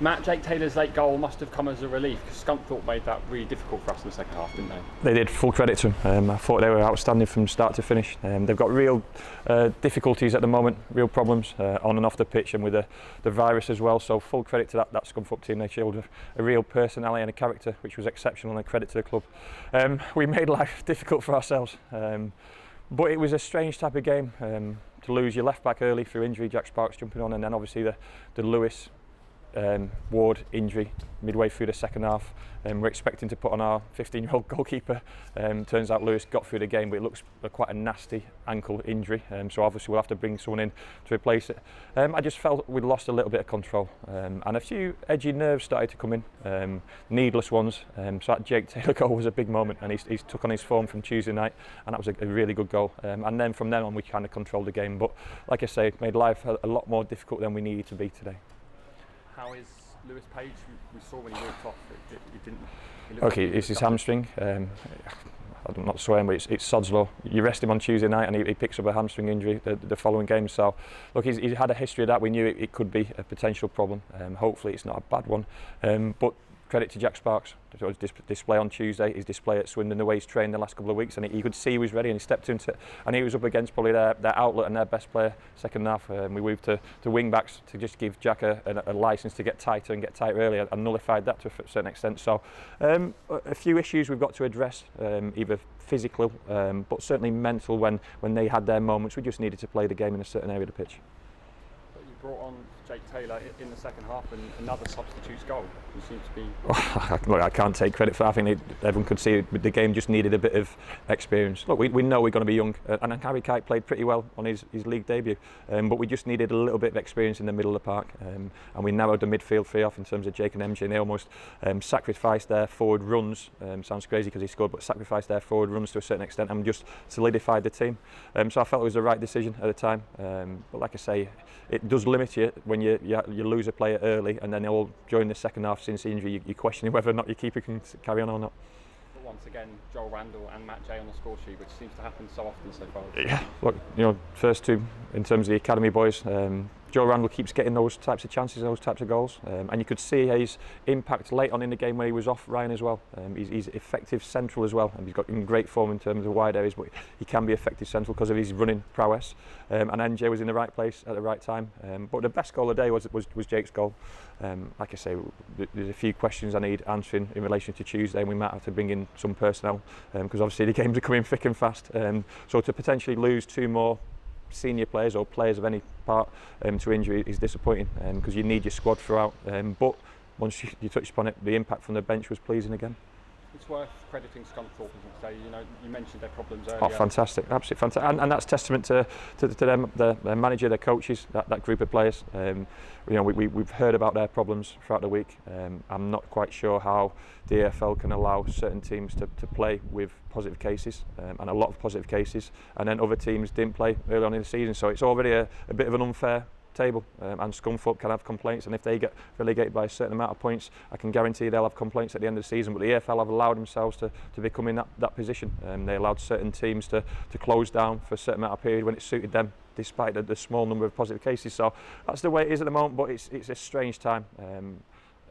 Matt, Jake Taylor's late goal must have come as a relief because Scunthorpe made that really difficult for us in the second half, didn't they? They did, full credit to them. I thought they were outstanding from start to finish. They've got real difficulties at the moment, real problems on and off the pitch and with the virus as well, so full credit to that Scunthorpe team. They showed a real personality and a character which was exceptional, and a credit to the club. We made life difficult for ourselves, but it was a strange type of game to lose your left back early through injury, Jack Sparks jumping on, and then obviously the Lewis Ward injury midway through the second half. We're expecting to put on our 15-year-old goalkeeper. Turns out Lewis got through the game, but it looks quite a nasty ankle injury, so obviously we'll have to bring someone in to replace it. I just felt we'd lost a little bit of control, and a few edgy nerves started to come in, needless ones. So that Jake Taylor goal was a big moment, and he's took on his form from Tuesday night, and that was a really good goal. And then from then on we kind of controlled the game, but like I say, it made life a lot more difficult than we needed to be today. How is Lewis Page? We saw when he walked off, it didn't. Okay, it's his hamstring. I'm not swearing, but it's sod's law. You rest him on Tuesday night and he picks up a hamstring injury the following game. So, look, he's had a history of that. We knew it could be a potential problem. Hopefully it's not a bad one. But credit to Jack Sparks. His display on Tuesday, his display at Swindon, the way he's trained the last couple of weeks, and you could see he was ready and he stepped into it, and he was up against probably their outlet and their best player second half. We moved to wing backs to just give Jack a licence to get tighter and get tighter earlier, and nullified that to a certain extent. So a few issues we've got to address, either physical but certainly mental. When they had their moments, we just needed to play the game in a certain area of the pitch. But you brought on Jake Taylor in the second half, and another substitute's goal. You seem to be. Look, I can't take credit for that. I think everyone could see the game just needed a bit of experience. Look, we know we're going to be young, and Harry Kite played pretty well on his league debut, but we just needed a little bit of experience in the middle of the park, and we narrowed the midfield three off in terms of Jake and MJ, and they almost sacrificed their forward runs. Sounds crazy because he scored, but sacrificed their forward runs to a certain extent and just solidified the team. So I felt it was the right decision at the time. But like I say, it does limit you when you lose a player early, and then all during the second half since the injury you're questioning whether or not your keeper can carry on or not. But once again, Joel Randall and Matt J on the score sheet, which seems to happen so often so far. Yeah, look, first two in terms of the academy boys. Joe Randall keeps getting those types of chances, those types of goals, and you could see his impact late on in the game when he was off Ryan as well. He's effective central as well, and he's got in great form in terms of wide areas, but he can be effective central because of his running prowess. And NJ was in the right place at the right time. But the best goal of the day was Jake's goal. Like I say, there's a few questions I need answering in relation to Tuesday, and we might have to bring in some personnel because obviously the games are coming thick and fast. So to potentially lose two more senior players or players of any part to injury is disappointing, because you need your squad throughout. But once you touched upon it, the impact from the bench was pleasing again. It's worth crediting Scunthorpe, isn't it? You know, you mentioned their problems earlier. Oh, fantastic, absolutely fantastic, and that's testament to them, their manager, their coaches, that group of players. We've heard about their problems throughout the week. I'm not quite sure how the EFL can allow certain teams to play with positive cases, and a lot of positive cases, and then other teams didn't play early on in the season. So it's already a bit of an unfair table, and Scunthorpe can have complaints, and if they get relegated by a certain amount of points, I can guarantee they'll have complaints at the end of the season. But the EFL have allowed themselves to become in that position. They allowed certain teams to close down for a certain amount of period when it suited them, despite the small number of positive cases. So that's the way it is at the moment, but it's a strange time.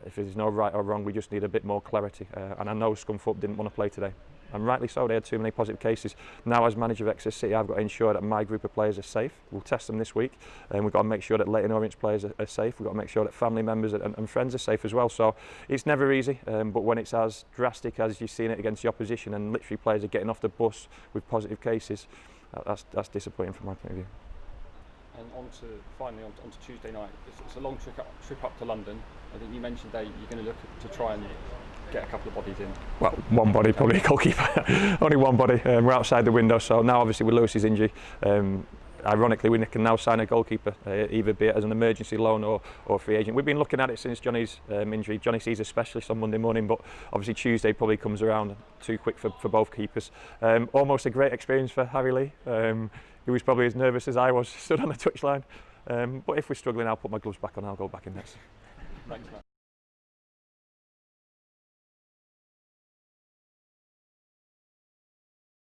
If there's no right or wrong, we just need a bit more clarity, and I know Scunthorpe didn't want to play today, and rightly so. They had too many positive cases. Now, as manager of Exeter City, I've got to ensure that my group of players are safe. We'll test them this week, and we've got to make sure that Leighton Orient's players are safe. We've got to make sure that family members and friends are safe as well. So it's never easy, but when it's as drastic as you've seen it against the opposition, and literally players are getting off the bus with positive cases, that's disappointing from my point of view. And finally on to Tuesday night. It's a long trip up to London. I think you mentioned you're going to look to try and get a couple of bodies in. Well, one body, probably a goalkeeper. Only one body. We're outside the window, so now obviously with Lewis's injury, ironically we can now sign a goalkeeper, either be it as an emergency loan or free agent. We've been looking at it since Johnny's injury. Johnny sees a specialist on Monday morning, but obviously Tuesday probably comes around too quick for both keepers. Almost a great experience for Harry Lee. He was probably as nervous as I was stood on the touchline. But if we're struggling, I'll put my gloves back on, I'll go back in next. Thanks, Matt.